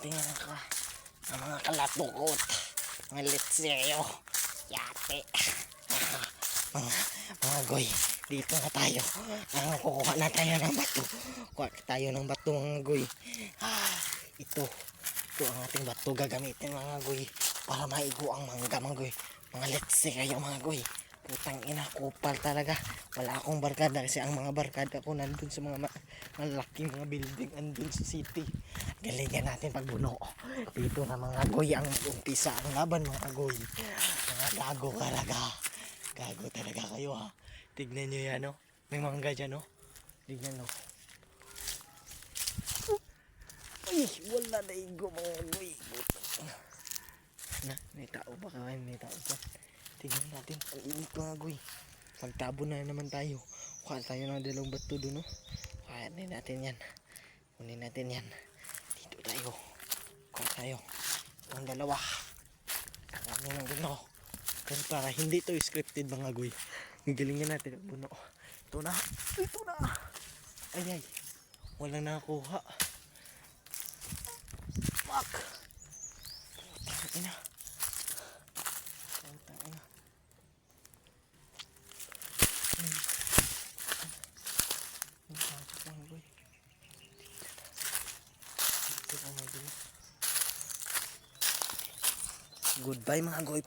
Tingnan ka. Ang mga kalatukot. Mga litseo. Yate. Mga goy. Dito na tayo. Kukuha na tayo ng bato. Kuha tayo ng bato mga goy. Ito. Ito ang ating bato gagamitin mga goy. Para maigo ang mangga mga goy. Mga litseo mga goy. Putang ina, kupal talaga. Wala akong barkada kasi ang mga barkada ko nandun sa mga malaking mga building andun sa city. Galingan natin pagbuno. Dito na mga goy ang umpisa ang laban mga goy. Mga gago talaga. Gago talaga kayo ha. Tignan nyo yan no. May mangga dyan no. Tignan no. Ay, wala na igo mga goy. Na, may tao ba kain? May tao ba? Tingnan natin, ang init mga goy. Magtabo na naman tayo. Kuha tayo ng dalawang bato doon no. Kuhanin natin yan. Kunin natin yan. Dito tayo. Kuha tayo. Ang dalawa. Kuhanin ng gano. Pero para hindi to scripted mga goy. Galingan natin ang buno. Ito na. Ito na. Ay ay. Walang nakakuha. Fuck. Putang ina. Putang ina. Goodbye mga goy.